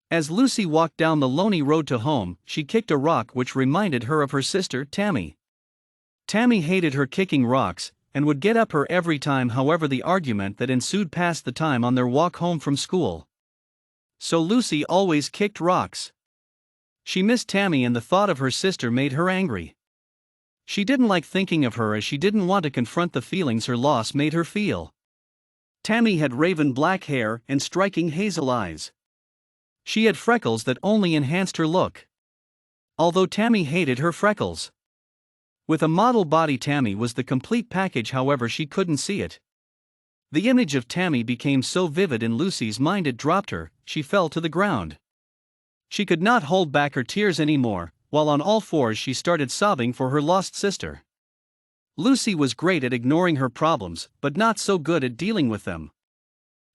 As Lucy walked down the lonely road to home, she kicked a rock which reminded her of her sister, Tammy. Tammy hated her kicking rocks, and would get up her every time. However, the argument that ensued passed the time on their walk home from school. So Lucy always kicked rocks. She missed Tammy, and the thought of her sister made her angry. She didn't like thinking of her, as she didn't want to confront the feelings her loss made her feel. Tammy had raven black hair and striking hazel eyes. She had freckles that only enhanced her look. Although Tammy hated her freckles. With a model body, Tammy was the complete package. However, she couldn't see it. The image of Tammy became so vivid in Lucy's mind it dropped her. She fell to the ground. She could not hold back her tears anymore, while on all fours she started sobbing for her lost sister. Lucy was great at ignoring her problems, but not so good at dealing with them.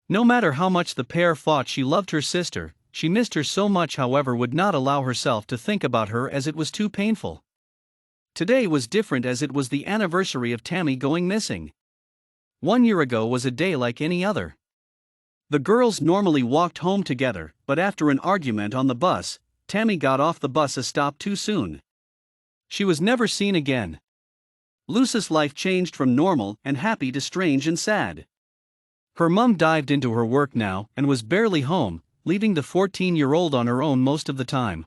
No matter how much the pair fought, she loved her sister. She missed her so much, however, would not allow herself to think about her as it was too painful. Today was different, as it was the anniversary of Tammy going missing. 1 year ago was a day like any other. The girls normally walked home together, but after an argument on the bus, Tammy got off the bus a stop too soon. She was never seen again. Lucy's life changed from normal and happy to strange and sad. Her mum dived into her work now and was barely home, leaving the 14-year-old on her own most of the time.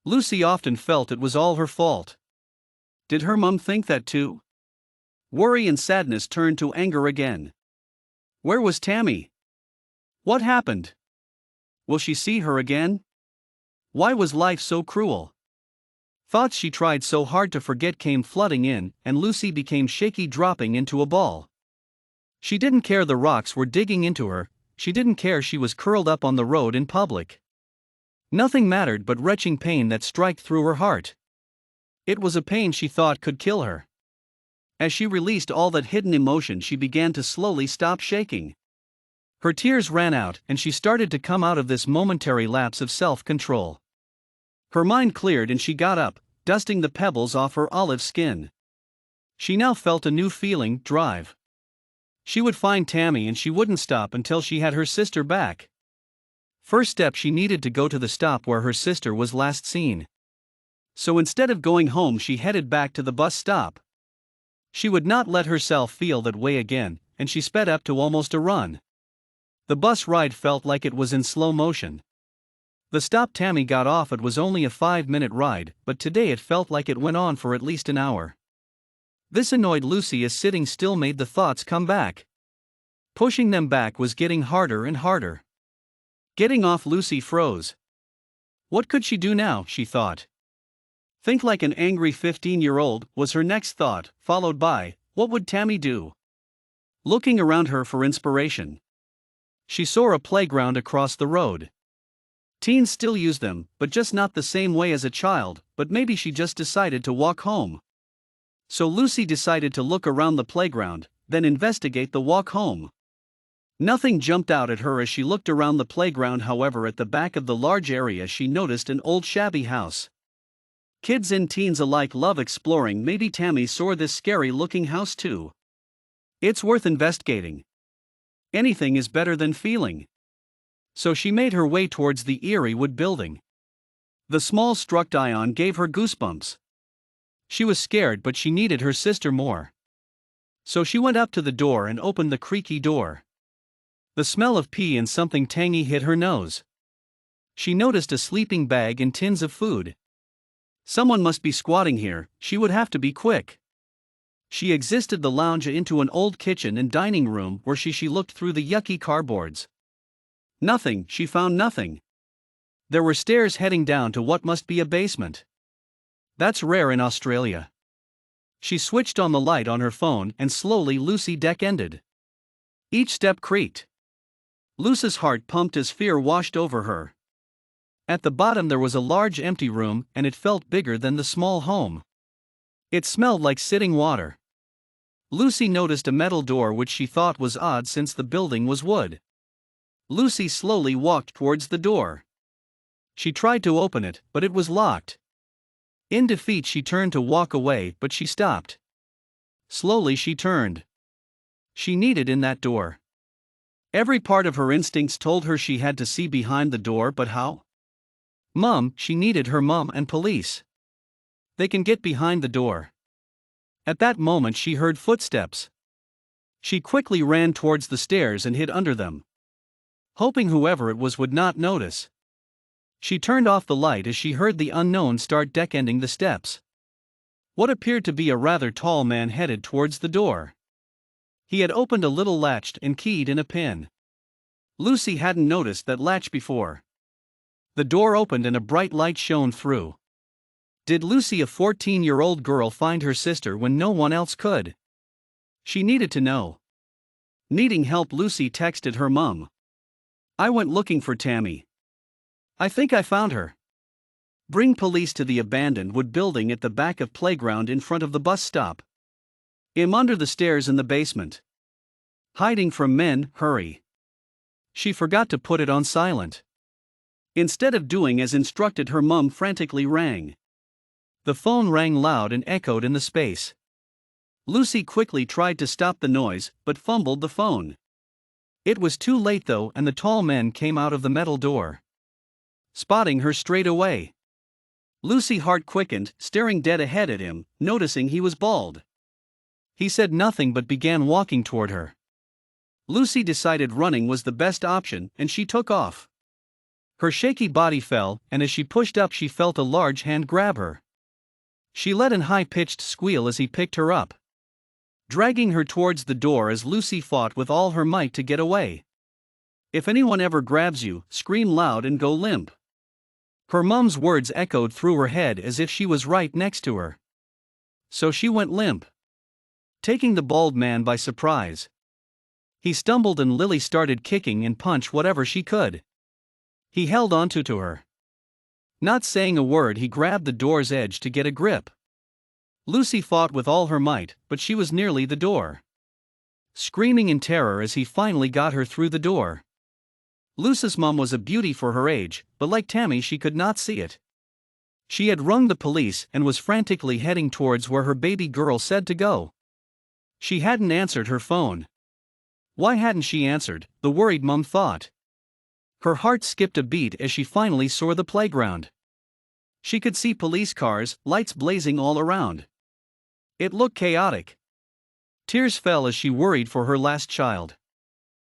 Lucy often felt it was all her fault. Did her mum think that too? Worry and sadness turned to anger again. Where was Tammy? What happened? Will she see her again? Why was life so cruel? Thoughts she tried so hard to forget came flooding in, and Lucy became shaky, dropping into a ball. She didn't care the rocks were digging into her. She didn't care she was curled up on the road in public. Nothing mattered but retching pain that struck through her heart. It was a pain she thought could kill her. As she released all that hidden emotion, she began to slowly stop shaking. Her tears ran out, and she started to come out of this momentary lapse of self-control. Her mind cleared and she got up, dusting the pebbles off her olive skin. She now felt a new feeling, drive. She would find Tammy, and she wouldn't stop until she had her sister back. First step, she needed to go to the stop where her sister was last seen. So instead of going home, she headed back to the bus stop. She would not let herself feel that way again, and she sped up to almost a run. The bus ride felt like it was in slow motion. The stop Tammy got off at was only a 5-minute ride, but today it felt like it went on for at least an hour. This annoyed Lucy, as sitting still made the thoughts come back. Pushing them back was getting harder and harder. Getting off, Lucy froze. What could she do now, she thought. Think like an angry 15-year-old was her next thought, followed by, what would Tammy do? Looking around her for inspiration, she saw a playground across the road. Teens still use them, but just not the same way as a child, but maybe she just decided to walk home. So Lucy decided to look around the playground, then investigate the walk home. Nothing jumped out at her as she looked around the playground. However, at the back of the large area she noticed an old shabby house. Kids and teens alike love exploring. Maybe Tammy saw this scary-looking house too. It's worth investigating. Anything is better than feeling. So she made her way towards the eerie wood building. The small structure ion gave her goosebumps. She was scared, but she needed her sister more. So she went up to the door and opened the creaky door. The smell of pee and something tangy hit her nose. She noticed a sleeping bag and tins of food. Someone must be squatting here. She would have to be quick. She exited the lounge into an old kitchen and dining room where she looked through the yucky cardboards. Nothing, she found nothing. There were stairs heading down to what must be a basement. That's rare in Australia. She switched on the light on her phone and slowly Lucy deck ended. Each step creaked. Lucy's heart pumped as fear washed over her. At the bottom there was a large empty room, and it felt bigger than the small home. It smelled like sitting water. Lucy noticed a metal door which she thought was odd since the building was wood. Lucy slowly walked towards the door. She tried to open it, but it was locked. In defeat she turned to walk away, but she stopped. Slowly she turned. She needed in that door. Every part of her instincts told her she had to see behind the door, but how? Mum, she needed her mum and police. They can get behind the door. At that moment she heard footsteps. She quickly ran towards the stairs and hid under them, hoping whoever it was would not notice. She turned off the light as she heard the unknown start descending the steps. What appeared to be a rather tall man headed towards the door. He had opened a little latch and keyed in a pin. Lucy hadn't noticed that latch before. The door opened and a bright light shone through. Did Lucy, a 14-year-old girl, find her sister when no one else could? She needed to know. Needing help, Lucy texted her mum. I went looking for Tammy. I think I found her. Bring police to the abandoned wood building at the back of playground in front of the bus stop. I'm under the stairs in the basement. Hiding from men, hurry. She forgot to put it on silent. Instead of doing as instructed, her mum frantically rang. The phone rang loud and echoed in the space. Lucy quickly tried to stop the noise, but fumbled the phone. It was too late though, and the tall man came out of the metal door, spotting her straight away. Lucy's heart quickened, staring dead ahead at him, noticing he was bald. He said nothing but began walking toward her. Lucy decided running was the best option, and she took off. Her shaky body fell, and as she pushed up she felt a large hand grab her. She let an high-pitched squeal as he picked her up, dragging her towards the door as Lucy fought with all her might to get away. If anyone ever grabs you, scream loud and go limp. Her mum's words echoed through her head as if she was right next to her. So she went limp, taking the bald man by surprise. He stumbled and Lily started kicking and punch whatever she could. He held onto to her. Not saying a word, he grabbed the door's edge to get a grip. Lucy fought with all her might, but she was nearly the door, screaming in terror as he finally got her through the door. Lucy's mum was a beauty for her age, but like Tammy she could not see it. She had rung the police and was frantically heading towards where her baby girl said to go. She hadn't answered her phone. Why hadn't she answered, the worried mum thought. Her heart skipped a beat as she finally saw the playground. She could see police cars, lights blazing all around. It looked chaotic. Tears fell as she worried for her last child.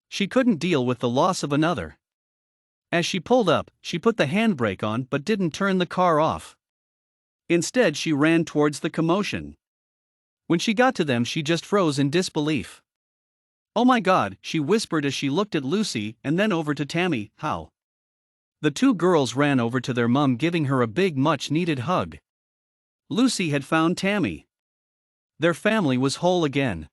She couldn't deal with the loss of another. As she pulled up, she put the handbrake on but didn't turn the car off. Instead, she ran towards the commotion. When she got to them, she just froze in disbelief. Oh my God, she whispered as she looked at Lucy and then over to Tammy. How? The two girls ran over to their mum, giving her a big, much-needed hug. Lucy had found Tammy. Their family was whole again.